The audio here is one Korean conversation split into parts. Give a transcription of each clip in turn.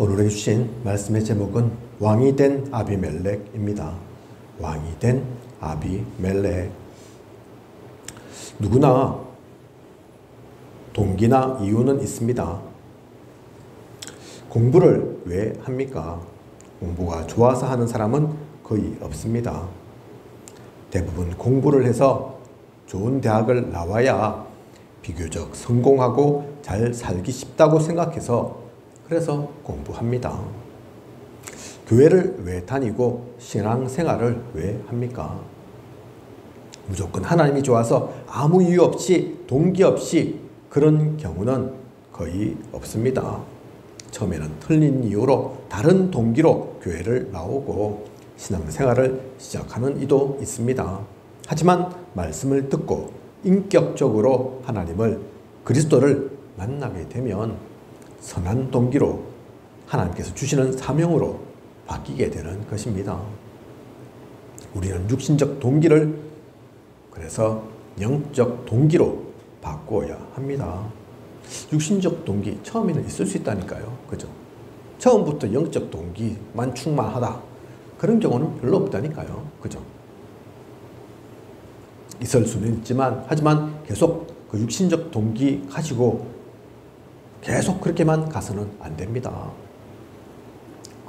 오늘 주신 말씀의 제목은 왕이 된 아비멜렉입니다. 왕이 된 아비멜렉. 누구나 동기나 이유는 있습니다. 공부를 왜 합니까? 공부가 좋아서 하는 사람은 거의 없습니다. 대부분 공부를 해서 좋은 대학을 나와야 비교적 성공하고 잘 살기 쉽다고 생각해서 그래서 공부합니다. 교회를 왜 다니고 신앙생활을 왜 합니까? 무조건 하나님이 좋아서 아무 이유 없이 동기 없이 그런 경우는 거의 없습니다. 처음에는 틀린 이유로 다른 동기로 교회를 나오고 신앙생활을 시작하는 이도 있습니다. 하지만 말씀을 듣고 인격적으로 하나님을 그리스도를 만나게 되면 선한 동기로 하나님께서 주시는 사명으로 바뀌게 되는 것입니다. 우리는 육신적 동기를 그래서 영적 동기로 바꾸어야 합니다. 육신적 동기 처음에는 있을 수 있다니까요. 그죠? 처음부터 영적 동기만 충만하다. 그런 경우는 별로 없다니까요. 그죠? 있을 수는 있지만 하지만 계속 그 육신적 동기 가지고 계속 그렇게만 가서는 안 됩니다.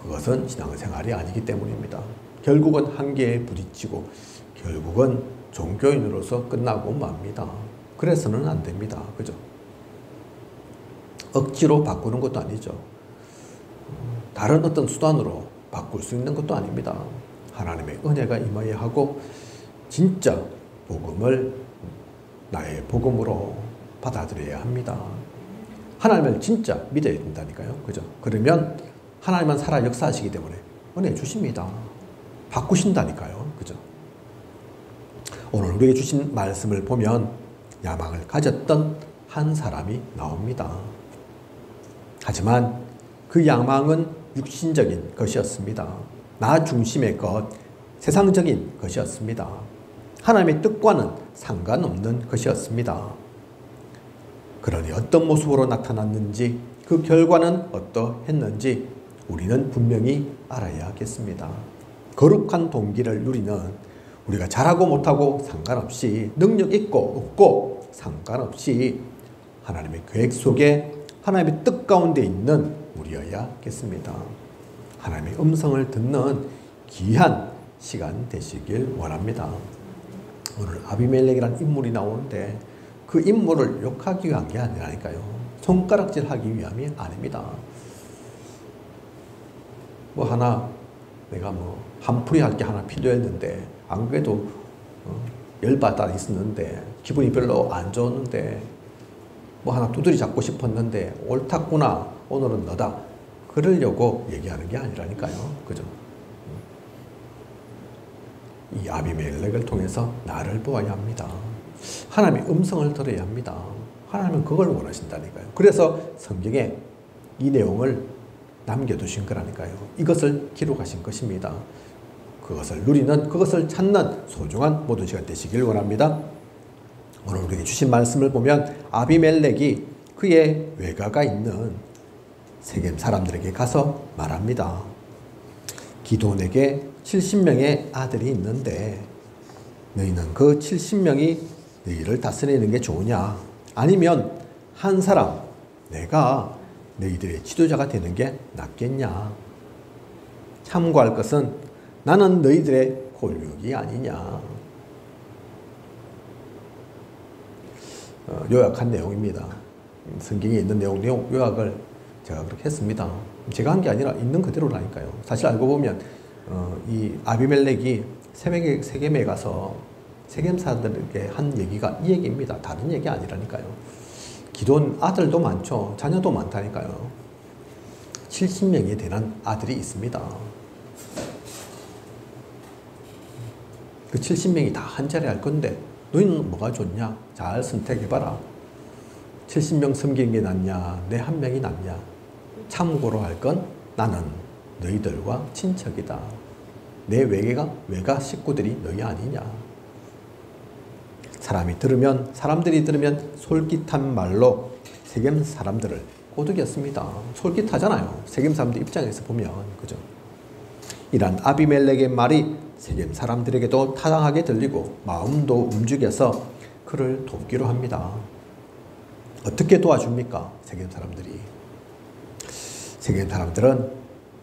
그것은 신앙생활이 아니기 때문입니다. 결국은 한계에 부딪히고 결국은 종교인으로서 끝나고 맙니다. 그래서는 안 됩니다. 그죠? 억지로 바꾸는 것도 아니죠. 다른 어떤 수단으로 바꿀 수 있는 것도 아닙니다. 하나님의 은혜가 임하여야 하고 진짜 복음을 나의 복음으로 받아들여야 합니다. 하나님을 진짜 믿어야 된다니까요. 그죠? 그러면 하나님만 살아 역사하시기 때문에 은혜 주십니다. 바꾸신다니까요. 그죠? 오늘 우리에게 주신 말씀을 보면 야망을 가졌던 한 사람이 나옵니다. 하지만 그 야망은 육신적인 것이었습니다. 나 중심의 것, 세상적인 것이었습니다. 하나님의 뜻과는 상관없는 것이었습니다. 그러니 어떤 모습으로 나타났는지 그 결과는 어떠했는지 우리는 분명히 알아야겠습니다. 거룩한 동기를 누리는 우리가 잘하고 못하고 상관없이 능력 있고 없고 상관없이 하나님의 계획 속에 하나님의 뜻 가운데 있는 우리여야겠습니다. 하나님의 음성을 듣는 귀한 시간 되시길 원합니다. 오늘 아비멜렉이라는 인물이 나오는데 그 인물을 욕하기 위한 게 아니라니까요. 손가락질하기 위함이 아닙니다. 내가 한풀이 할 게 하나 필요했는데 안 그래도 열받아 있었는데 기분이 별로 안 좋았는데 하나 두드리 잡고 싶었는데 옳았구나 오늘은 너다 그러려고 얘기하는 게 아니라니까요. 그죠? 이 아비멜렉을 통해서 나를 보아야 합니다. 하나님의 음성을 들어야 합니다. 하나님은 그걸 원하신다니까요. 그래서 성경에 이 내용을 남겨두신 거라니까요. 이것을 기록하신 것입니다. 그것을 누리는, 그것을 찾는 소중한 모든 시간 되시길 원합니다. 오늘 우리에게 주신 말씀을 보면 아비멜렉이 그의 외가가 있는 세겜 사람들에게 가서 말합니다. 기돈에게 70명의 아들이 있는데 너희는 그 70명이 너희를 다스리는 게 좋으냐? 아니면 한 사람, 내가 너희들의 지도자가 되는 게 낫겠냐? 참고할 것은 나는 너희들의 골육이 아니냐? 요약한 내용입니다. 성경에 있는 내용 요약을 제가 그렇게 했습니다. 제가 한 게 아니라 있는 그대로라니까요. 사실 알고 보면 이 아비멜렉이 세겜에 가서 세겜 사람들에게 한 얘기가 이 얘기입니다. 다른 얘기 아니라니까요. 기돈 아들도 많죠. 자녀도 많다니까요. 70명이 되는 아들이 있습니다. 그 70명이 다 한 자리 할 건데 너희는 뭐가 좋냐? 잘 선택해봐라. 70명 섬기는 게 낫냐? 내 한 명이 낫냐? 참고로 할 건 나는 너희들과 친척이다. 내 외가 식구들이 너희 아니냐? 사람들이 들으면 솔깃한 말로 세겜 사람들을 꼬드겼습니다. 솔깃하잖아요. 세겜 사람들 입장에서 보면. 그죠? 이란 아비멜렉의 말이 세겜 사람들에게도 타당하게 들리고 마음도 움직여서 그를 돕기로 합니다. 어떻게 도와줍니까? 세겜 사람들이. 세겜 사람들은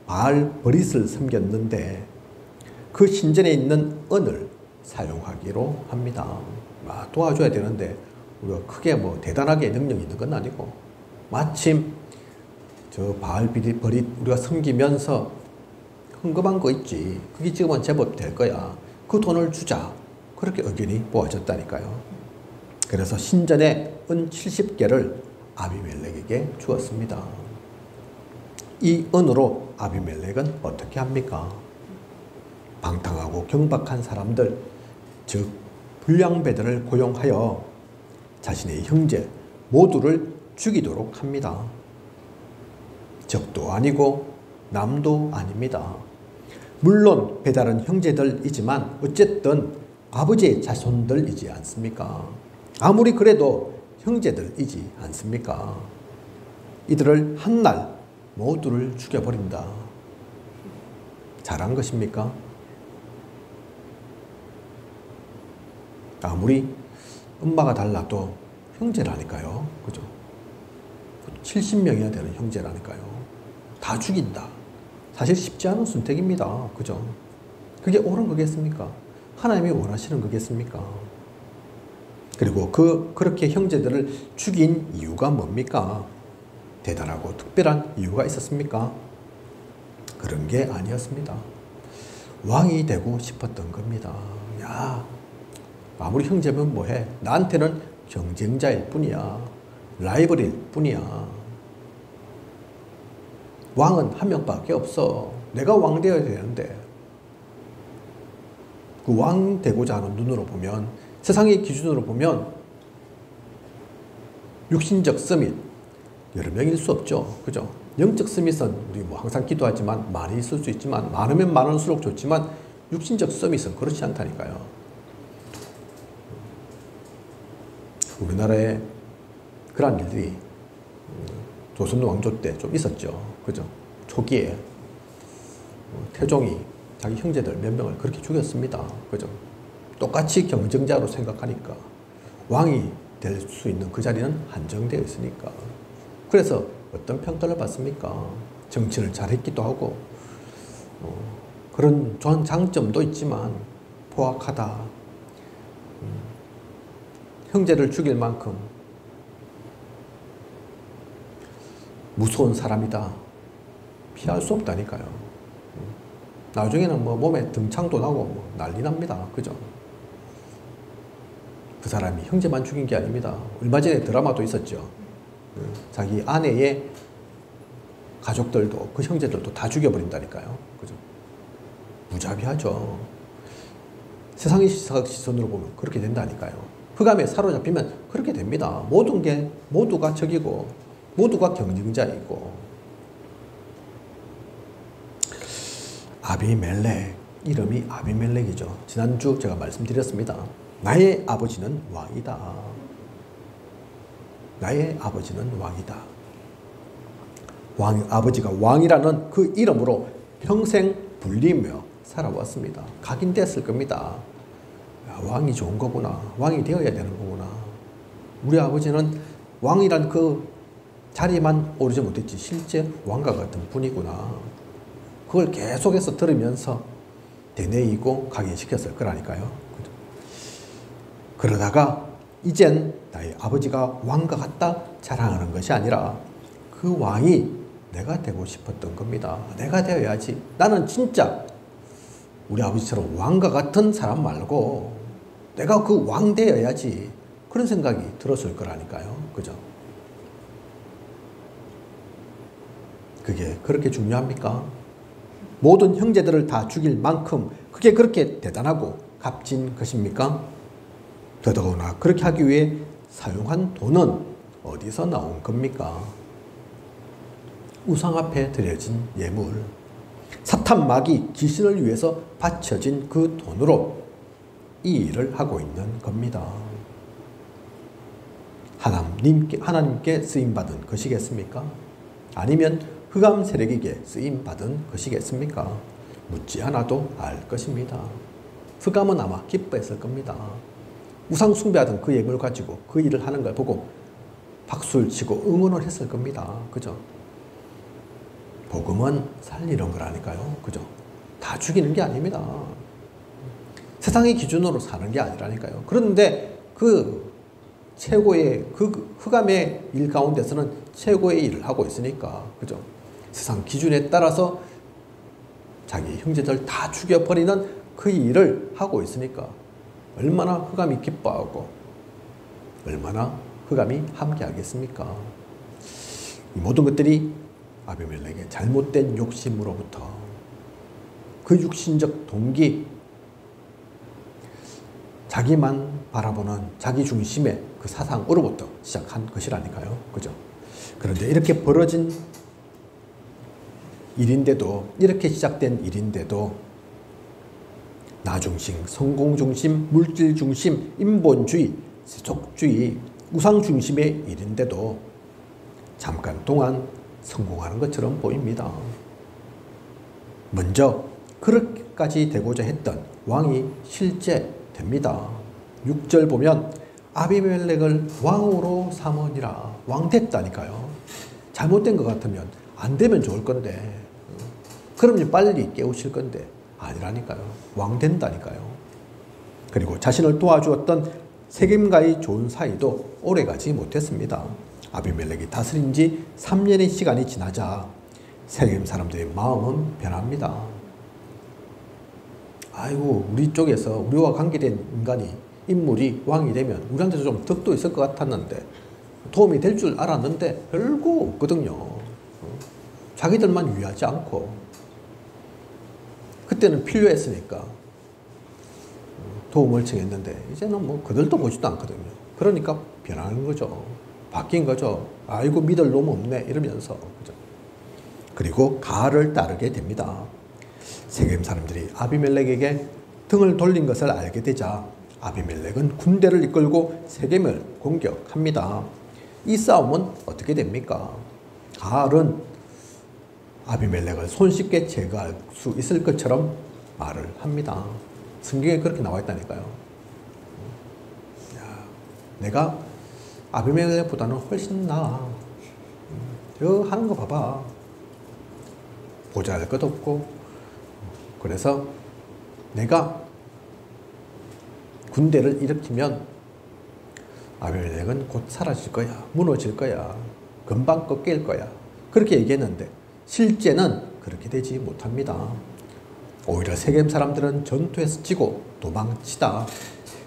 바알 버릿을 섬겼는데 그 신전에 있는 은을 사용하기로 합니다. 도와줘야 되는데 우리가 크게 뭐 대단하게 능력이 있는 건 아니고 마침 저 바알 버릿 우리가 섬기면서 헌금한 거 있지. 그게 지금은 제법 될 거야. 그 돈을 주자. 그렇게 의견이 모아졌다니까요. 그래서 신전에 은 70개를 아비멜렉에게 주었습니다. 이 은으로 아비멜렉은 어떻게 합니까? 방탕하고 경박한 사람들, 즉 불량배들을 고용하여 자신의 형제 모두를 죽이도록 합니다. 적도 아니고 남도 아닙니다. 물론 배다른 형제들이지만 어쨌든 아버지의 자손들이지 않습니까? 아무리 그래도 형제들이지 않습니까? 이들을 한날 모두를 죽여버린다. 잘한 것입니까? 아무리 엄마가 달라도 형제라니까요. 그죠? 70명이나 되는 형제라니까요. 다 죽인다. 사실 쉽지 않은 선택입니다. 그죠? 그게 옳은 거겠습니까? 하나님이 원하시는 거겠습니까? 그리고 그렇게 형제들을 죽인 이유가 뭡니까? 대단하고 특별한 이유가 있었습니까? 그런 게 아니었습니다. 왕이 되고 싶었던 겁니다. 야, 아무리 형제면 뭐해? 나한테는 경쟁자일 뿐이야. 라이벌일 뿐이야. 왕은 한 명밖에 없어. 내가 왕 되어야 되는데. 그 왕 되고자 하는 눈으로 보면, 세상의 기준으로 보면 육신적 서밋 여러 명일 수 없죠. 그죠? 영적 서밋은 우리 뭐 항상 기도하지만 많이 있을 수 있지만 많으면 많을수록 좋지만 육신적 서밋은 그렇지 않다니까요. 우리나라에 그런 일들이 조선 왕조 때 좀 있었죠. 그죠? 초기에 태종이 자기 형제들 몇 명을 그렇게 죽였습니다. 그죠? 똑같이 경쟁자로 생각하니까 왕이 될 수 있는 그 자리는 한정되어 있으니까. 그래서 어떤 평가를 받습니까? 정치를 잘했기도 하고 그런 좋은 장점도 있지만 포악하다. 형제를 죽일 만큼 무서운 사람이다. 피할 수 없다니까요. 나중에는 뭐 몸에 등창도 나고 뭐 난리 납니다. 그죠? 그 사람이 형제만 죽인 게 아닙니다. 얼마 전에 드라마도 있었죠. 자기 아내의 가족들도 그 형제들도 다 죽여버린다니까요. 그죠? 무자비하죠. 세상의 시선으로 보면 그렇게 된다니까요. 흑암에 사로잡히면 그렇게 됩니다. 모든 게 모두가 적이고 모두가 경쟁자이고. 아비멜렉, 이름이 아비멜렉이죠. 지난주 제가 말씀드렸습니다. 나의 아버지는 왕이다. 나의 아버지는 왕이다. 아버지가 왕이라는 그 이름으로 평생 불리며 살아왔습니다. 각인됐을 겁니다. 야, 왕이 좋은 거구나. 왕이 되어야 되는 거구나. 우리 아버지는 왕이란 그 자리만 오르지 못했지 실제 왕과 같은 분이구나. 그걸 계속해서 들으면서 되뇌이고 각인시켰을 거라니까요. 그러다가 이젠 나의 아버지가 왕과 같다 자랑하는 것이 아니라 그 왕이 내가 되고 싶었던 겁니다. 내가 되어야지. 나는 진짜 우리 아버지처럼 왕과 같은 사람 말고 내가 그 왕 되어야지. 그런 생각이 들었을 거라니까요. 그죠? 그게 그렇게 중요합니까? 모든 형제들을 다 죽일 만큼 그게 그렇게 대단하고 값진 것입니까? 더더구나 그렇게 하기 위해 사용한 돈은 어디서 나온 겁니까? 우상 앞에 드려진 예물, 사탄 마귀 귀신을 위해서 바쳐진 그 돈으로 이 일을 하고 있는 겁니다. 하나님께 쓰임받은 것이겠습니까? 아니면 흑암 세력에게 쓰임받은 것이겠습니까? 묻지 않아도 알 것입니다. 흑암은 아마 기뻐했을 겁니다. 우상 숭배하던 그 예물을 가지고 그 일을 하는 걸 보고 박수를 치고 응원을 했을 겁니다. 그죠? 복음은 살리는 거라니까요. 그죠? 다 죽이는 게 아닙니다. 세상의 기준으로 사는 게 아니라니까요. 그런데 그 최고의 그 흑암의 일 가운데서는 최고의 일을 하고 있으니까, 그죠? 세상 기준에 따라서 자기 형제들 다 죽여버리는 그 일을 하고 있으니까 얼마나 흑암이 기뻐하고 얼마나 흑암이 함께하겠습니까? 이 모든 것들이 아비멜렉의 잘못된 욕심으로부터, 그 육신적 동기, 자기만 바라보는 자기 중심의 그 사상으로부터 시작한 것이라니까요. 그죠? 그런데 이렇게 벌어진 일인데도, 이렇게 시작된 일인데도 나 중심, 성공 중심, 물질 중심, 인본주의, 세속주의, 우상 중심의 일인데도 잠깐 동안 성공하는 것처럼 보입니다. 먼저 그렇게까지 되고자 했던 왕이 실제 됩니다. 6절 보면 아비멜렉을 왕으로 삼으니라. 왕 됐다니까요. 잘못된 것 같으면 안 되면 좋을 건데, 그럼 빨리 깨우칠 건데 아니라니까요. 왕 된다니까요. 그리고 자신을 도와주었던 세겜과의 좋은 사이도 오래가지 못했습니다. 아비멜렉이 다스린 지 3년의 시간이 지나자 세겜 사람들의 마음은 변합니다. 아이고, 우리 쪽에서 우리와 관계된 인물이 왕이 되면 우리한테도 좀 덕도 있을 것 같았는데, 도움이 될 줄 알았는데 별거 없거든요. 자기들만 위하지 않고, 그때는 필요했으니까 도움을 청했는데 이제는 뭐 그들도 보지도 않거든요. 그러니까 변하는 거죠. 바뀐 거죠. 아이고, 믿을 놈 없네 이러면서. 그죠? 그리고 가알을 따르게 됩니다. 세겜 사람들이 아비멜렉에게 등을 돌린 것을 알게 되자 아비멜렉은 군대를 이끌고 세겜을 공격합니다. 이 싸움은 어떻게 됩니까? 가알은 아비멜렉을 손쉽게 제거할 수 있을 것처럼 말을 합니다. 성경에 그렇게 나와 있다니까요. 야, 내가 아비멜렉보다는 훨씬 나아. 저 하는 거 봐봐. 보잘것 없고. 그래서 내가 군대를 일으키면 아비멜렉은 곧 사라질 거야. 무너질 거야. 금방 꺾일 거야. 그렇게 얘기했는데 실제는 그렇게 되지 못합니다. 오히려 세겜 사람들은 전투에서 지고 도망치다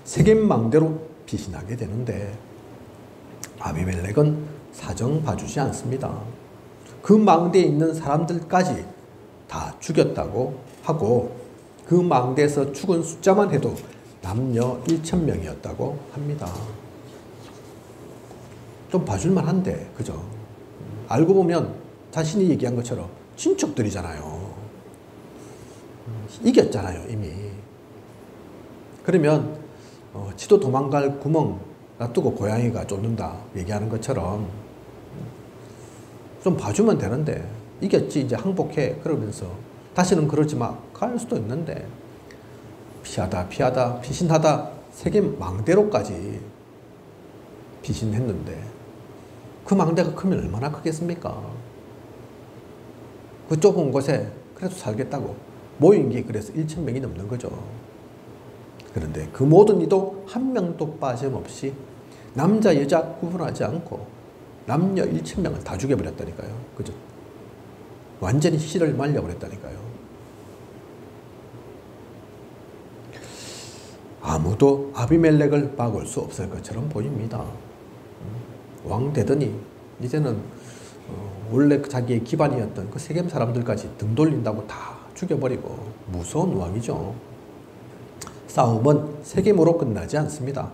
세겜 망대로 피신하게 되는데 아비멜렉은 사정 봐주지 않습니다. 그 망대에 있는 사람들까지 다 죽였다고 하고 그 망대에서 죽은 숫자만 해도 남녀 1,000명이었다고 합니다. 좀 봐줄만 한데, 그죠? 알고 보면 자신이 얘기한 것처럼 친척들이잖아요. 이겼잖아요, 이미. 그러면 지도 도망갈 구멍 놔두고 고양이가 쫓는다 얘기하는 것처럼 좀 봐주면 되는데, 이겼지 이제 항복해 그러면서 다시는 그러지 마 갈 수도 있는데 피하다 피신하다 세겜 망대로까지 피신했는데 그 망대가 크면 얼마나 크겠습니까? 그 좁은 곳에 그래도 살겠다고 모인 게 그래서 1,000명이 넘는 거죠. 그런데 그 모든 이도 한 명도 빠짐없이 남자 여자 구분하지 않고 남녀 1,000명을 다 죽여버렸다니까요. 그죠? 완전히 씨를 말려버렸다니까요. 아무도 아비멜렉을 막을 수 없을 것처럼 보입니다. 왕 되더니 이제는 원래 자기의 기반이었던 그 세겜 사람들까지 등 돌린다고 다 죽여버리고 무서운 왕이죠. 싸움은 세겜으로 끝나지 않습니다.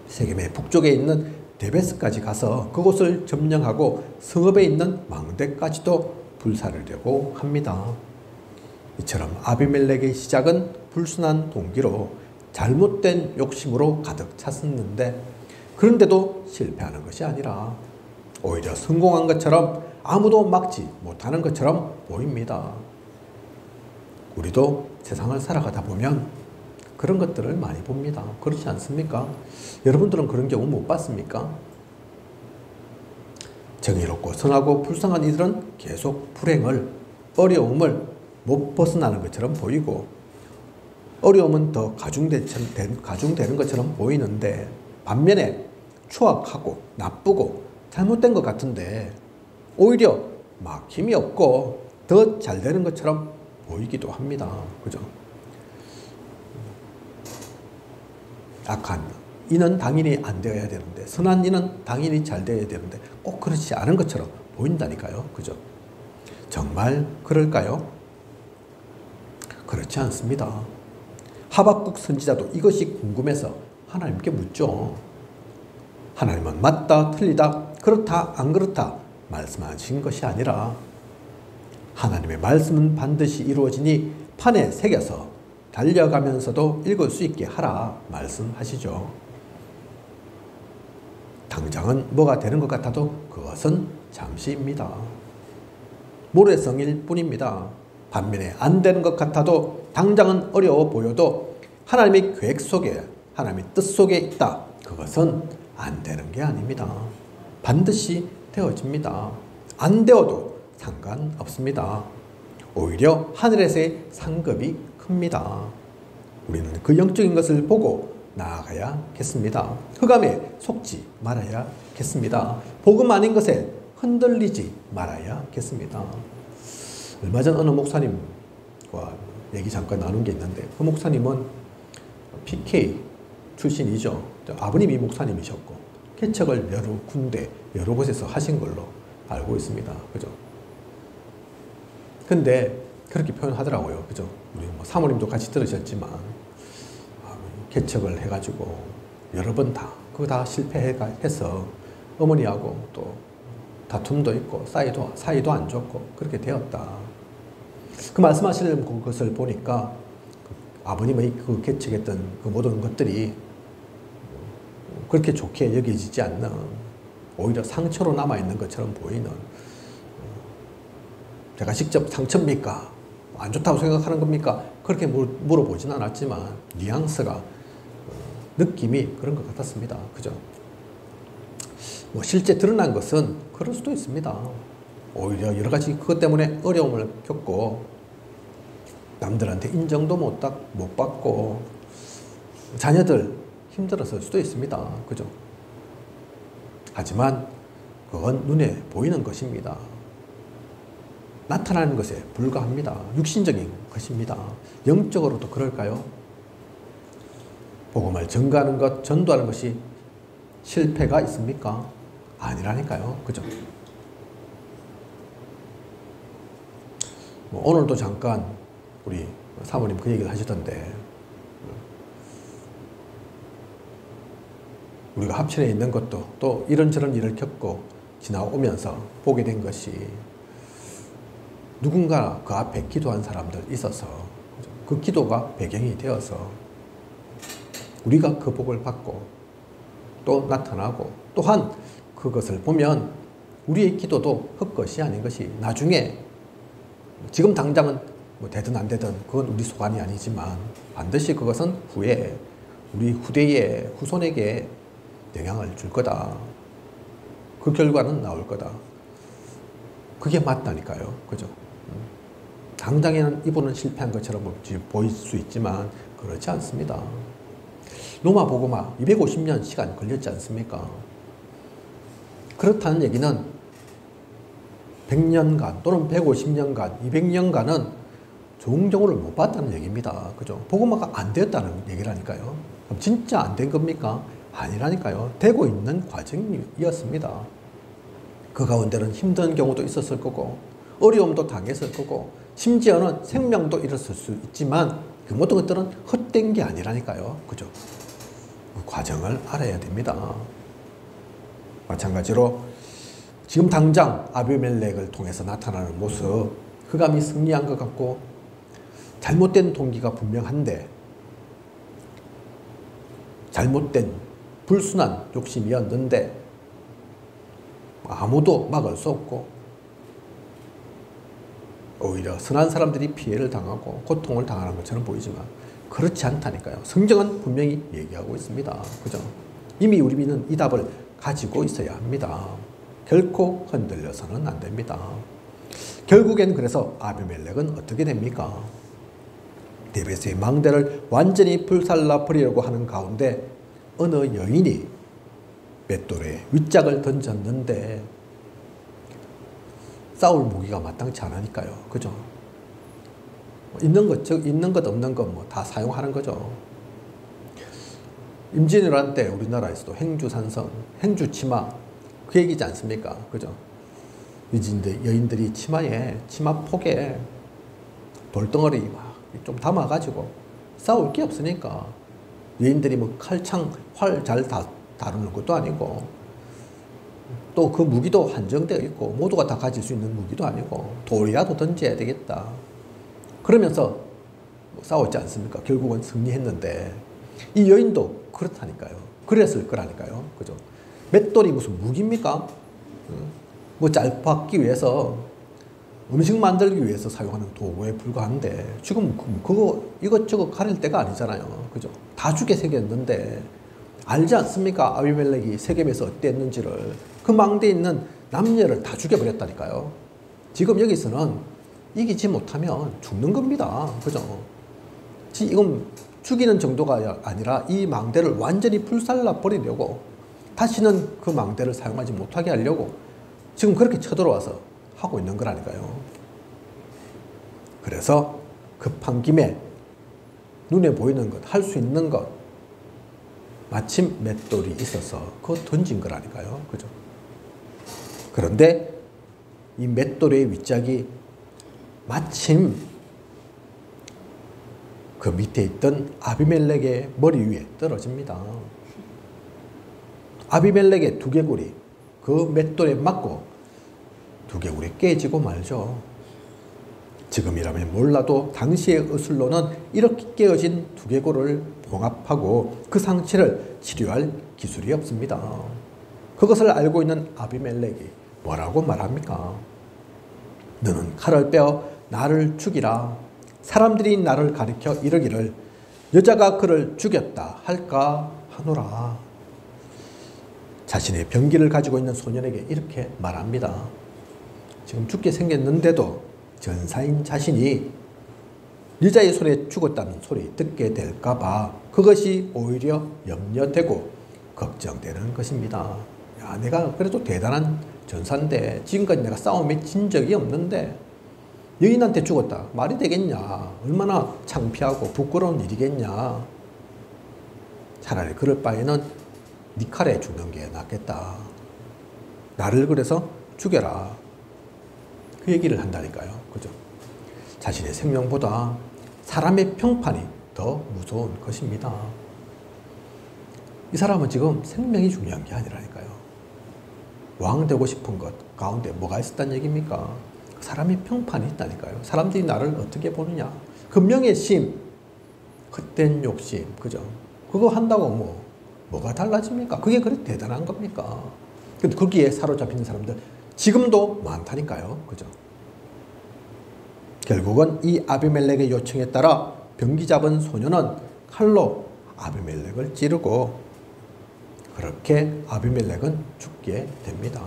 세겜의 북쪽에 있는 데베스까지 가서 그곳을 점령하고 성읍에 있는 망대까지도 불사르려고 합니다. 이처럼 아비멜렉의 시작은 불순한 동기로 잘못된 욕심으로 가득 찼었는데 그런데도 실패하는 것이 아니라 오히려 성공한 것처럼 아무도 막지 못하는 것처럼 보입니다. 우리도 세상을 살아가다 보면 그런 것들을 많이 봅니다. 그렇지 않습니까? 여러분들은 그런 경우 못 봤습니까? 정의롭고 선하고 불쌍한 이들은 계속 불행을, 어려움을 못 벗어나는 것처럼 보이고 어려움은 더 가중되는 것처럼 보이는데 반면에 추악하고 나쁘고 잘못된 것 같은데 오히려 막힘이 없고 더 잘 되는 것처럼 보이기도 합니다. 그죠? 악한 이는 당연히 안 되어야 되는데 선한 이는 당연히 잘 되어야 되는데 꼭 그렇지 않은 것처럼 보인다니까요. 그죠? 정말 그럴까요? 그렇지 않습니다. 하박국 선지자도 이것이 궁금해서 하나님께 묻죠. 하나님은 맞다, 틀리다, 그렇다, 안 그렇다 말씀하신 것이 아니라 하나님의 말씀은 반드시 이루어지니 판에 새겨서 달려가면서도 읽을 수 있게 하라 말씀하시죠. 당장은 뭐가 되는 것 같아도 그것은 잠시입니다. 모래성일 뿐입니다. 반면에 안 되는 것 같아도 당장은 어려워 보여도 하나님의 계획 속에 하나님의 뜻 속에 있다. 그것은 안 되는 게 아닙니다. 반드시 되어집니다. 안 되어도 상관없습니다. 오히려 하늘에서의 상급이 큽니다. 우리는 그 영적인 것을 보고 나아가야겠습니다. 흑암에 속지 말아야겠습니다. 복음 아닌 것에 흔들리지 말아야겠습니다. 얼마 전 어느 목사님과 얘기 잠깐 나눈 게 있는데 그 목사님은 PK 출신이죠. 아버님이 목사님이셨고 개척을 여러 군데 여러 곳에서 하신 걸로 알고 있습니다. 그죠? 근데 그렇게 표현하더라고요. 그죠? 우리 사모님도 같이 들으셨지만 개척을 해가지고 여러 번 그거 다 실패해서 어머니하고 또 다툼도 있고 사이도 안 좋고 그렇게 되었다. 그 말씀하시는 것을 보니까 아버님의 그 개척했던 그 모든 것들이 그렇게 좋게 여겨지지 않는 오히려 상처로 남아있는 것처럼 보이는 제가 직접 상처입니까? 안 좋다고 생각하는 겁니까? 그렇게 물어보진 않았지만 뉘앙스가 느낌이 그런 것 같았습니다. 그죠? 뭐 실제 드러난 것은 그럴 수도 있습니다. 오히려 여러 가지 그것 때문에 어려움을 겪고 남들한테 인정도 못 받고 자녀들 힘들었을 수도 있습니다. 그죠? 하지만 그건 눈에 보이는 것입니다. 나타나는 것에 불과합니다. 육신적인 것입니다. 영적으로도 그럴까요? 복음을 전가하는 것, 전도하는 것이 실패가 있습니까? 아니라니까요. 그죠? 오늘도 잠깐 우리 사모님 그 얘기를 하시던데 우리가 합천에 있는 것도 또 이런저런 일을 겪고 지나오면서 보게 된 것이 누군가 그 앞에 기도한 사람들 있어서 그 기도가 배경이 되어서 우리가 그 복을 받고 또 나타나고 또한 그것을 보면 우리의 기도도 헛것이 아닌 것이 나중에 지금 당장은 뭐 되든 안 되든 그건 우리 소관이 아니지만 반드시 그것은 후에 우리 후대의 후손에게 영향을 줄 거다. 그 결과는 나올 거다. 그게 맞다니까요. 그죠? 당장에는 이분은 실패한 것처럼 보일 수 있지만 그렇지 않습니다. 로마 복음화 250년 시간 걸렸지 않습니까? 그렇다는 얘기는 100년간 또는 150년간, 200년간은 좋은 경우를 못 봤다는 얘기입니다. 그죠? 복음화가 안 되었다는 얘기라니까요. 그럼 진짜 안 된 겁니까? 아니라니까요. 되고 있는 과정이었습니다. 그 가운데는 힘든 경우도 있었을 거고 어려움도 당했을 거고 심지어는 생명도 잃었을 수 있지만 그 모든 것들은 헛된 게 아니라니까요. 그죠? 그 과정을 알아야 됩니다. 마찬가지로 지금 당장 아비멜렉을 통해서 나타나는 모습, 흑암이 승리한 것 같고 잘못된 동기가 분명한데 잘못된 불순한 욕심이었는데 아무도 막을 수 없고 오히려 선한 사람들이 피해를 당하고 고통을 당하는 것처럼 보이지만 그렇지 않다니까요. 성경은 분명히 얘기하고 있습니다. 그죠? 이미 우리는 이 답을 가지고 있어야 합니다. 결코 흔들려서는 안 됩니다. 결국엔 그래서 아비멜렉은 어떻게 됩니까? 데베스의 망대를 완전히 불살라 버리려고 하는 가운데 어느 여인이 맷돌에 윗짝을 던졌는데 싸울 무기가 마땅치 않으니까요. 그죠? 있는 것, 즉 있는 것 없는 것 뭐 다 사용하는 거죠. 임진왜란 때 우리나라에서도 행주산성, 행주치마 그 얘기지 않습니까? 그죠? 여인들이 치마 폭에 돌덩어리 막 좀 담아가지고 싸울 게 없으니까 여인들이 뭐 칼창, 활 잘 다루는 것도 아니고 또 그 무기도 한정되어 있고 모두가 다 가질 수 있는 무기도 아니고 돌이라도 던져야 되겠다. 그러면서 싸웠지 않습니까? 결국은 승리했는데 이 여인도 그렇다니까요. 그랬을 거라니까요. 그죠? 맷돌이 무슨 무기입니까? 뭐 짤받기 위해서 음식 만들기 위해서 사용하는 도구에 불과한데 지금 그거 이것저것 가릴 때가 아니잖아요. 그죠? 다 죽게 생겼는데 알지 않습니까? 아비멜렉이 세겜에서 어땠는지를. 그 망대에 있는 남녀를 다 죽여버렸다니까요. 지금 여기서는 이기지 못하면 죽는 겁니다. 그죠? 이건 죽이는 정도가 아니라 이 망대를 완전히 불살라 버리려고 다시는 그 망대를 사용하지 못하게 하려고 지금 그렇게 쳐들어와서 하고 있는 거라니까요. 그래서 급한 김에 눈에 보이는 것, 할 수 있는 것, 마침 맷돌이 있어서 그거 던진 거라니까요. 그죠? 그런데 이 맷돌의 윗짝이 마침 그 밑에 있던 아비멜렉의 머리 위에 떨어집니다. 아비멜렉의 두개골이 그 맷돌에 맞고 두개골이 깨지고 말죠. 지금이라면 몰라도 당시의 의술로는 이렇게 깨어진 두개골을 봉합하고 그 상처를 치료할 기술이 없습니다. 그것을 알고 있는 아비멜렉이 뭐라고 말합니까? 너는 칼을 빼어 나를 죽이라. 사람들이 나를 가리켜 이르기를 여자가 그를 죽였다 할까 하노라. 자신의 병기를 가지고 있는 소년에게 이렇게 말합니다. 지금 죽게 생겼는데도 전사인 자신이 여자의 손에 죽었다는 소리 듣게 될까봐 그것이 오히려 염려되고 걱정되는 것입니다. 야, 내가 그래도 대단한 전사인데 지금까지 내가 싸움에 진 적이 없는데 여인한테 죽었다. 말이 되겠냐. 얼마나 창피하고 부끄러운 일이겠냐. 차라리 그럴 바에는 네 칼에 죽는 게 낫겠다. 나를 그래서 죽여라. 그 얘기를 한다니까요. 그죠? 자신의 생명보다 사람의 평판이 더 무서운 것입니다. 이 사람은 지금 생명이 중요한 게 아니라니까요. 왕 되고 싶은 것 가운데 뭐가 있었단 얘기입니까? 사람의 평판이 있다니까요. 사람들이 나를 어떻게 보느냐. 그 명예심, 헛된 욕심, 그죠? 그거 한다고 뭐가 달라집니까? 그게 그렇게 대단한 겁니까? 근데 거기에 사로잡히는 사람들 지금도 많다니까요. 그죠? 결국은 이 아비멜렉의 요청에 따라 병기 잡은 소녀는 칼로 아비멜렉을 찌르고 그렇게 아비멜렉은 죽게 됩니다.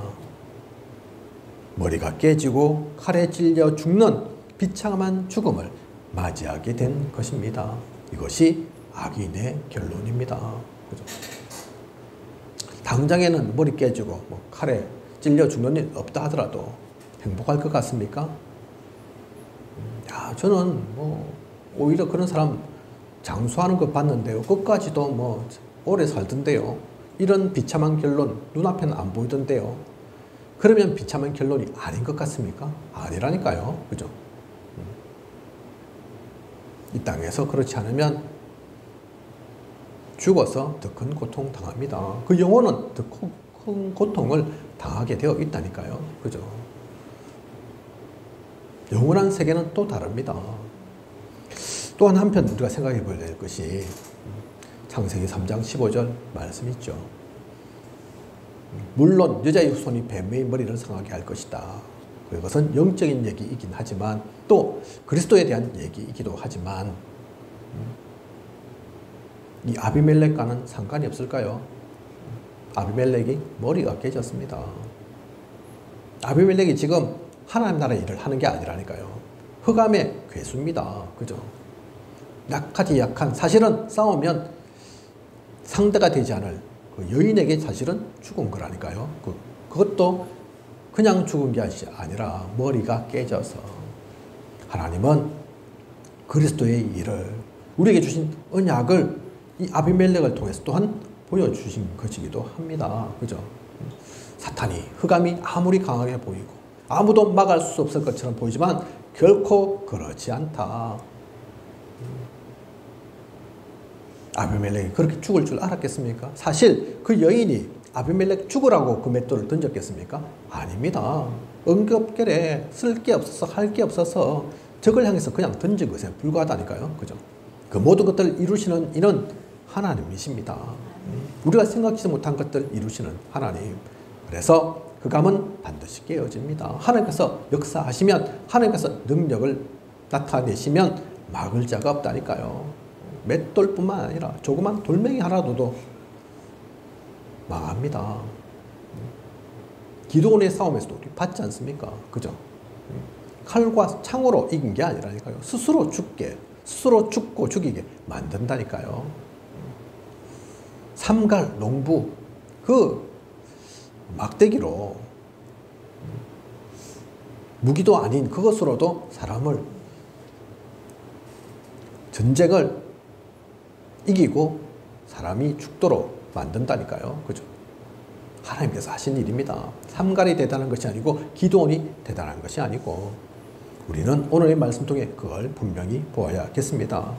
머리가 깨지고 칼에 찔려 죽는 비참한 죽음을 맞이하게 된 것입니다. 이것이 악인의 결론입니다. 그죠? 당장에는 머리 깨지고 칼에 찔려 죽는 일 없다 하더라도 행복할 것 같습니까? 야, 저는 오히려 그런 사람 장수하는 거 봤는데요. 끝까지도 오래 살던데요. 이런 비참한 결론 눈앞에는 안 보이던데요. 그러면 비참한 결론이 아닌 것 같습니까? 아니라니까요. 그죠? 이 땅에서 그렇지 않으면 죽어서 더 큰 고통 당합니다. 그 영혼은 더 큰 고통을 당하게 되어 있다니까요. 그죠? 영원한 세계는 또 다릅니다. 또한 한편 우리가 생각해 봐야 될 것이 창세기 3장 15절 말씀 있죠. 물론 여자의 후손이 뱀의 머리를 상하게 할 것이다. 그것은 영적인 얘기이긴 하지만 또 그리스도에 대한 얘기이기도 하지만 이 아비멜렉과는 상관이 없을까요? 아비멜렉이 머리가 깨졌습니다. 아비멜렉이 지금 하나님 나라의 일을 하는 게 아니라니까요. 흑암의 괴수입니다. 그죠? 약하지 약한, 사실은 싸우면 상대가 되지 않을 그 여인에게 사실은 죽은 거라니까요. 그것도 그냥 죽은 게 아니라 머리가 깨져서 하나님은 그리스도의 일을, 우리에게 주신 언약을 이 아비멜렉을 통해서 또한 보여주신 것이기도 합니다. 그죠? 사탄이, 흑암이 아무리 강하게 보이고 아무도 막을 수 없을 것처럼 보이지만 결코 그렇지 않다. 아비멜렉이 그렇게 죽을 줄 알았겠습니까? 사실 그 여인이 아비멜렉 죽으라고 그 맷돌을 던졌겠습니까? 아닙니다. 응급결에 쓸 게 없어서 할 게 없어서 적을 향해서 그냥 던진 것에 불과하다니까요. 그죠? 그 모든 것들을 이루시는 이는 하나님이십니다. 우리가 생각지도 못한 것들을 이루시는 하나님. 그래서 흑암은 반드시 깨어집니다. 하나님께서 역사하시면, 하나님께서 능력을 나타내시면 막을 자가 없다니까요. 맷돌뿐만 아니라 조그만 돌멩이 하나도 망합니다. 기도원의 싸움에서도 우리 봤지 않습니까? 그죠? 칼과 창으로 이긴 게 아니라니까요. 스스로 죽고 죽이게 만든다니까요. 삼갈, 농부, 그 막대기로 무기도 아닌 그것으로도 사람을, 전쟁을 이기고 사람이 죽도록 만든다니까요. 그죠? 하나님께서 하신 일입니다. 삼갈이 대단한 것이 아니고 기도원이 대단한 것이 아니고, 우리는 오늘의 말씀 통해 그걸 분명히 보아야겠습니다.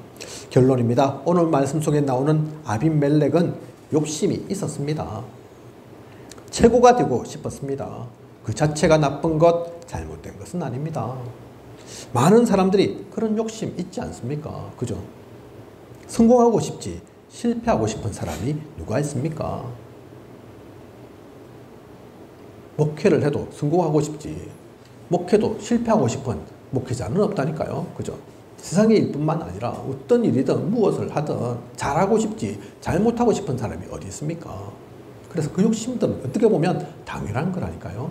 결론입니다. 오늘 말씀 속에 나오는 아비멜렉은 욕심이 있었습니다. 최고가 되고 싶었습니다. 그 자체가 나쁜 것, 잘못된 것은 아닙니다. 많은 사람들이 그런 욕심 있지 않습니까? 그죠? 성공하고 싶지 실패하고 싶은 사람이 누가 있습니까? 목회를 해도 성공하고 싶지 목회도 실패하고 싶은 목회자는 없다니까요. 그죠? 세상의 일뿐만 아니라 어떤 일이든 무엇을 하든 잘하고 싶지 잘못하고 싶은 사람이 어디 있습니까? 그래서 그 욕심들은 어떻게 보면 당연한 거라니까요.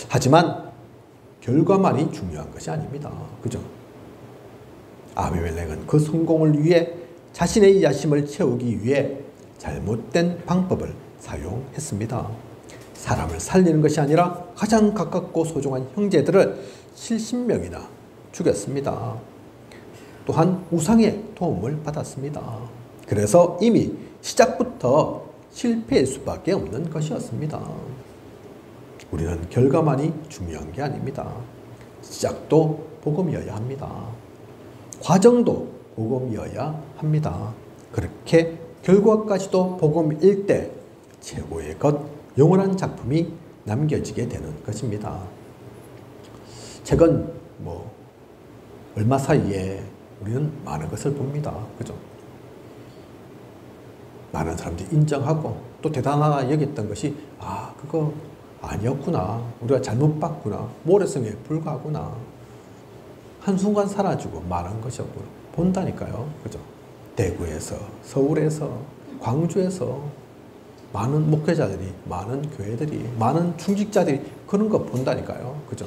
하지만 결과만이 중요한 것이 아닙니다. 그죠? 아비멜렉은 그 성공을 위해 자신의 야심을 채우기 위해 잘못된 방법을 사용했습니다. 사람을 살리는 것이 아니라 가장 가깝고 소중한 형제들을 70명이나 죽였습니다. 또한 우상의 도움을 받았습니다. 그래서 이미 시작부터 실패할 수밖에 없는 것이었습니다. 우리는 결과만이 중요한 게 아닙니다. 시작도 복음이어야 합니다. 과정도 복음이어야 합니다. 그렇게 결과까지도 복음일 때 최고의 것, 영원한 작품이 남겨지게 되는 것입니다. 최근 얼마 사이에 우리는 많은 것을 봅니다. 그죠? 많은 사람들이 인정하고 또 대단하다 여겼던 것이 그거 아니었구나, 우리가 잘못 봤구나, 모래성에 불과하구나, 한순간 사라지고 말한 것이었구나 본다니까요. 그죠? 대구에서, 서울에서, 광주에서 많은 목회자들이, 많은 교회들이, 많은 중직자들이 그런 거 본다니까요. 그죠?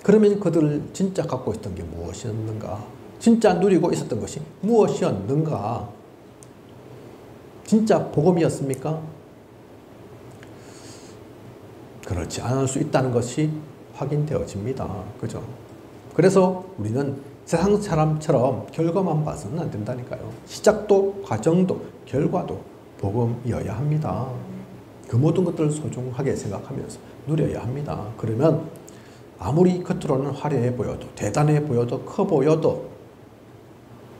그러면 그들 진짜 갖고 있었던 게 무엇이었는가? 진짜 누리고 있었던 것이 무엇이었는가? 진짜 복음이었습니까? 그렇지 않을 수 있다는 것이 확인되어집니다. 그죠? 그래서 우리는 세상 사람처럼 결과만 봐서는 안 된다니까요. 시작도, 과정도, 결과도 복음이어야 합니다. 그 모든 것들을 소중하게 생각하면서 누려야 합니다. 그러면 아무리 겉으로는 화려해 보여도, 대단해 보여도, 커 보여도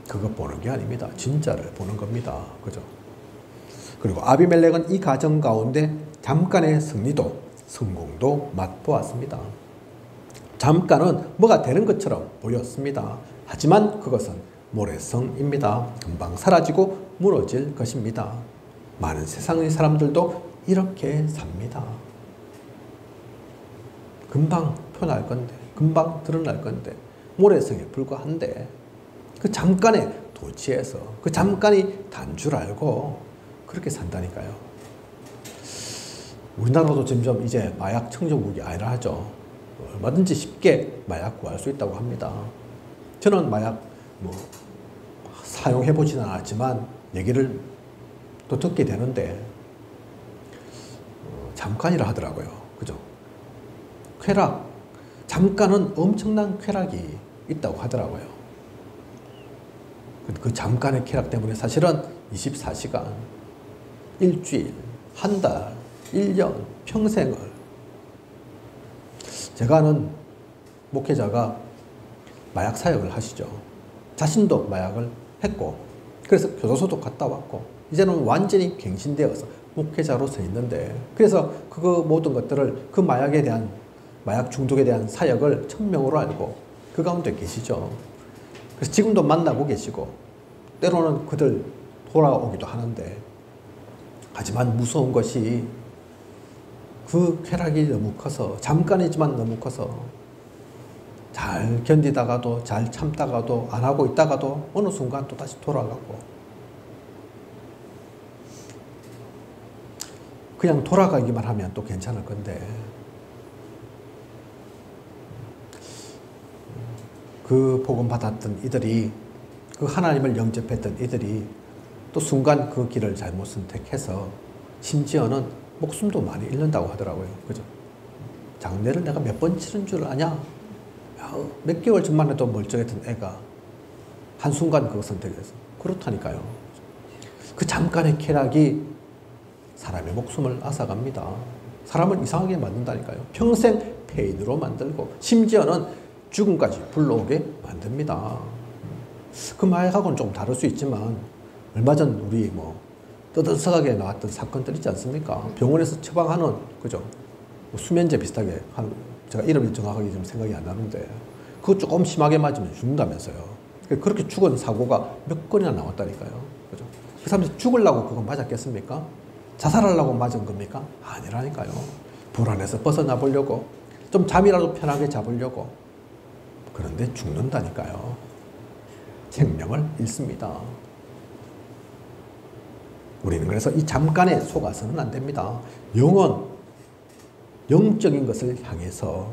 그거 보는 게 아닙니다. 진짜를 보는 겁니다. 그죠? 그리고 아비멜렉은 이 과정 가운데 잠깐의 승리도, 성공도 맛보았습니다. 잠깐은 뭐가 되는 것처럼 보였습니다. 하지만 그것은 모래성입니다. 금방 사라지고 무너질 것입니다. 많은 세상의 사람들도 이렇게 삽니다. 금방 표현할 건데, 금방 드러날 건데, 모래성에 불과한데, 그 잠깐의 도취에서, 그 잠깐이 단 줄 알고 그렇게 산다니까요. 우리나라도 점점 이제 마약 청정국이 아니라 하죠. 얼마든지 쉽게 마약 구할 수 있다고 합니다. 저는 마약 사용해보지는 않았지만 얘기를 또 듣게 되는데 잠깐이라 하더라고요. 그죠? 쾌락, 잠깐은 엄청난 쾌락이 있다고 하더라고요. 그 잠깐의 쾌락 때문에 사실은 24시간, 일주일, 한 달, 1년, 평생을, 제가 아는 목회자가 마약 사역을 하시죠. 자신도 마약을 했고, 그래서 교도소도 갔다 왔고, 이제는 완전히 갱신되어서 목회자로 서 있는데, 그래서 그 모든 것들을, 그 마약에 대한, 마약 중독에 대한 사역을 천명으로 알고 그 가운데 계시죠. 그래서 지금도 만나고 계시고, 때로는 그들 돌아오기도 하는데, 하지만 무서운 것이 그 쾌락이 너무 커서, 잠깐이지만 너무 커서 잘 견디다가도, 잘 참다가도, 안 하고 있다가도 어느 순간 또 다시 돌아가고, 그냥 돌아가기만 하면 또 괜찮을 건데, 그 복음 받았던 이들이, 그 하나님을 영접했던 이들이 또 순간 그 길을 잘못 선택해서 심지어는 목숨도 많이 잃는다고 하더라고요. 그죠? 장례를 내가 몇 번 치른 줄 아냐? 야, 몇 개월 전만 해도 멀쩡했던 애가 한순간 그거 선택해서. 그렇다니까요. 그 잠깐의 쾌락이 사람의 목숨을 앗아갑니다. 사람을 이상하게 만든다니까요. 평생 폐인으로 만들고, 심지어는 죽음까지 불러오게 만듭니다. 그 마약하고는 좀 다를 수 있지만, 얼마 전 우리 떠들썩하게 나왔던 사건들 있지 않습니까? 병원에서 처방하는, 그죠? 수면제 비슷하게 제가 이름이 정확하게 좀 생각이 안 나는데, 그거 조금 심하게 맞으면 죽는다면서요. 그렇게 죽은 사고가 몇 건이나 나왔다니까요. 그죠? 그 사람들이 죽으려고 그거 맞았겠습니까? 자살하려고 맞은 겁니까? 아니라니까요. 불안해서 벗어나 보려고, 좀 잠이라도 편하게 자보려고. 그런데 죽는다니까요. 생명을 잃습니다. 우리는 그래서 이 잠깐에 속아서는 안 됩니다. 영원, 영적인 것을 향해서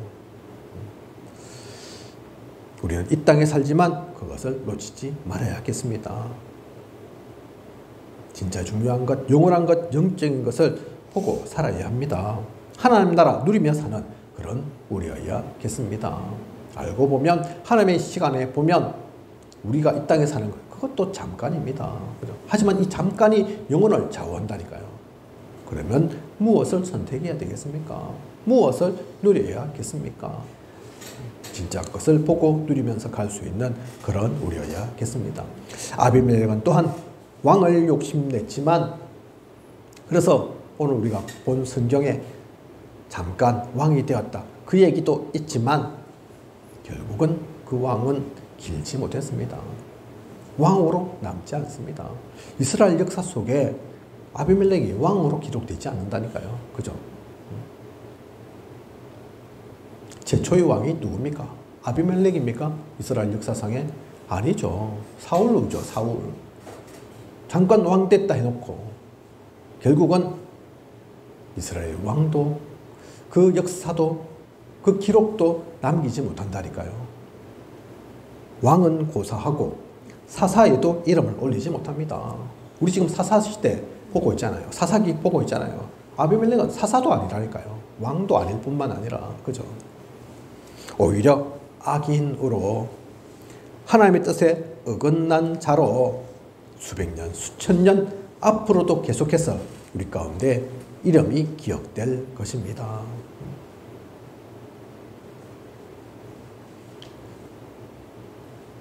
우리는 이 땅에 살지만 그것을 놓치지 말아야겠습니다. 진짜 중요한 것, 영원한 것, 영적인 것을 보고 살아야 합니다. 하나님 나라 누리며 사는 그런 우리여야겠습니다. 알고 보면, 하나님의 시간에 보면 우리가 이 땅에 사는 것, 그것도 잠깐입니다. 그죠? 하지만 이 잠깐이 영혼을 좌우한다니까요. 그러면 무엇을 선택해야 되겠습니까? 무엇을 누려야겠습니까? 진짜 것을 보고 누리면서 갈 수 있는 그런 우리여야겠습니다. 아비멜렉은 또한 왕을 욕심냈지만, 그래서 오늘 우리가 본 성경에 잠깐 왕이 되었다, 그 얘기도 있지만 결국은 그 왕은 길지 못했습니다. 왕으로 남지 않습니다. 이스라엘 역사 속에 아비멜렉이 왕으로 기록되지 않는다니까요. 그죠? 최초의 왕이 누굽니까? 아비멜렉입니까? 이스라엘 역사상에? 아니죠. 사울루죠. 사울. 잠깐 왕 됐다 해놓고 결국은 이스라엘 왕도, 그 역사도, 그 기록도 남기지 못한다니까요. 왕은 고사하고 사사에도 이름을 올리지 못합니다. 우리 지금 사사시대 보고 있잖아요. 사사기 보고 있잖아요. 아비멜렉은 사사도 아니라니까요. 왕도 아닐 뿐만 아니라, 그죠? 오히려 악인으로 하나님의 뜻에 어긋난 자로 수백 년, 수천 년 앞으로도 계속해서 우리 가운데 이름이 기억될 것입니다.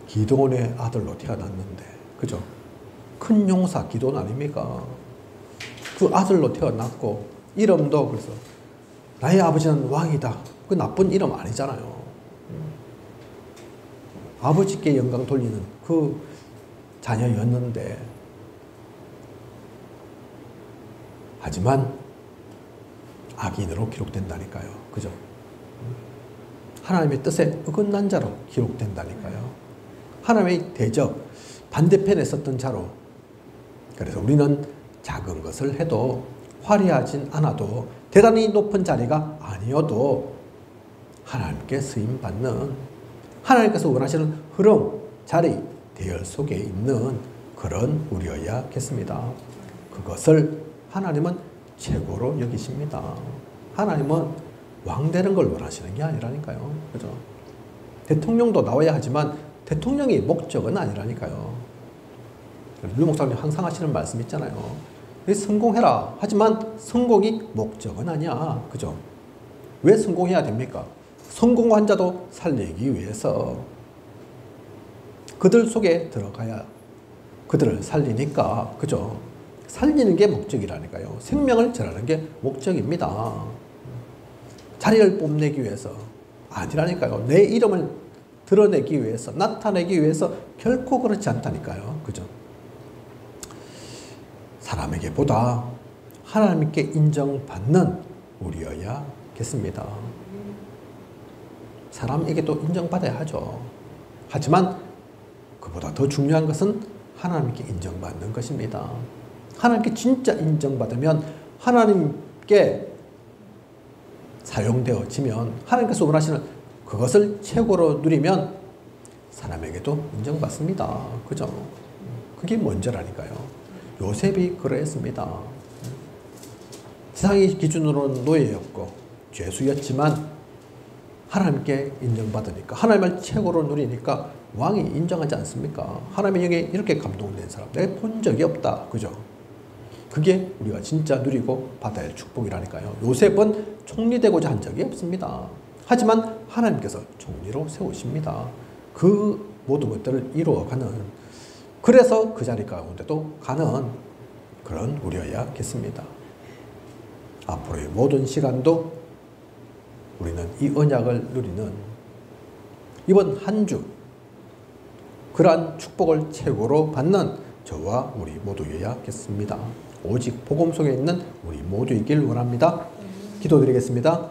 기드온의 아들로 태어났는데, 그죠? 큰 용사 기드온 아닙니까? 그 아들로 태어났고, 이름도 그래서 나의 아버지는 왕이다, 그 나쁜 이름 아니잖아요. 아버지께 영광 돌리는 그 자녀였는데 하지만 악인으로 기록된다니까요. 그죠? 하나님의 뜻에 어긋난 자로 기록된다니까요. 하나님의 대적, 반대편에 섰던 자로. 그래서 우리는 작은 것을 해도 화려하진 않아도 대단히 높은 자리가 아니어도 하나님께 쓰임받는, 하나님께서 원하시는 흐름, 자리, 대열 속에 있는 그런 우리여야겠습니다. 그것을 하나님은 최고로 여기십니다. 하나님은 왕 되는 걸 원하시는 게 아니라니까요. 그죠? 대통령도 나와야 하지만 대통령이 목적은 아니라니까요. 류 목사님 항상 하시는 말씀 있잖아요. 성공해라. 하지만 성공이 목적은 아니야. 그죠? 왜 성공해야 됩니까? 성공한 자도 살리기 위해서 그들 속에 들어가야 그들을 살리니까. 그죠? 살리는 게 목적이라니까요. 생명을 전하는 게 목적입니다. 자리를 뽐내기 위해서 아니라니까요. 내 이름을 드러내기 위해서, 나타내기 위해서 결코 그렇지 않다니까요. 그죠? 사람에게보다 하나님께 인정받는 우리여야겠습니다. 사람에게도 인정받아야 하죠. 하지만 그보다 더 중요한 것은 하나님께 인정받는 것입니다. 하나님께 진짜 인정받으면, 하나님께 사용되어지면, 하나님께서 원하시는 그것을 최고로 누리면 사람에게도 인정받습니다. 그죠? 그게 먼저라니까요. 요셉이 그러했습니다. 세상의 기준으로는 노예였고 죄수였지만 하나님께 인정받으니까, 하나님을 최고로 누리니까 왕이 인정하지 않습니까? 하나님의 영에 이렇게 감동된 사람 내가 본 적이 없다. 그죠? 그게 우리가 진짜 누리고 받아야 할 축복이라니까요. 요셉은 총리되고자 한 적이 없습니다. 하지만 하나님께서 총리로 세우십니다. 그 모든 것들을 이루어가는, 그래서 그 자리 가운데도 가는 그런 우리여야겠습니다. 앞으로의 모든 시간도 우리는 이 언약을 누리는 이번 한 주, 그러한 축복을 최고로 받는 저와 우리 모두여야겠습니다. 오직 복음 속에 있는 우리 모두이길 원합니다. 기도드리겠습니다.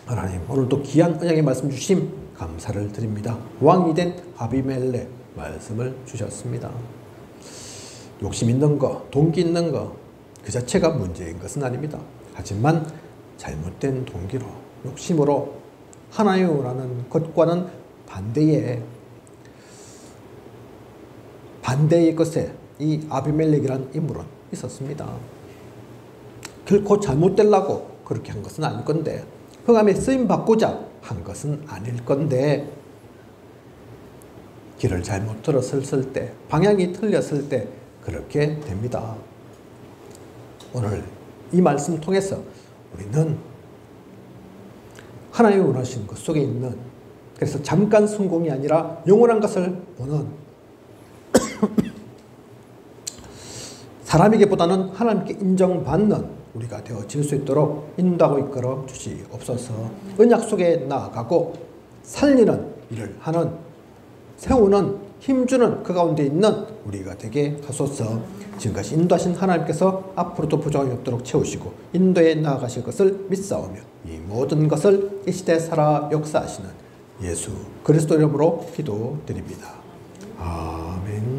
하나님, 오늘도 귀한 언약의 말씀 주심 감사를 드립니다. 왕이 된 아비멜렉 말씀을 주셨습니다. 욕심 있는 거, 동기 있는 거, 그 자체가 문제인 것은 아닙니다. 하지만 잘못된 동기로, 욕심으로 하나요라는 것과는 반대의 것에 이 아비멜렉이라는 인물은 있었습니다. 결코 잘못되려고 그렇게 한 것은 아닐 건데, 흑암에 쓰임받고자 한 것은 아닐 건데, 길을 잘못 들었을 때, 방향이 틀렸을 때 그렇게 됩니다. 오늘 이 말씀 통해서 우리는 하나님이 원하시는 것 속에 있는, 그래서 잠깐 성공이 아니라 영원한 것을 보는 사람에게보다는 하나님께 인정받는 우리가 되어질 수 있도록 인도하고 이끌어 주시옵소서. 언약 속에 나아가고 살리는 일을 하는, 세우는, 힘주는 그 가운데 있는 우리가 되게 하소서. 지금까지 인도하신 하나님께서 앞으로도 부족함이 없도록 채우시고 인도에 나아가실 것을 믿사오며 이 모든 것을 이 시대에 살아 역사하시는 예수 그리스도 이름으로 기도드립니다. 아멘.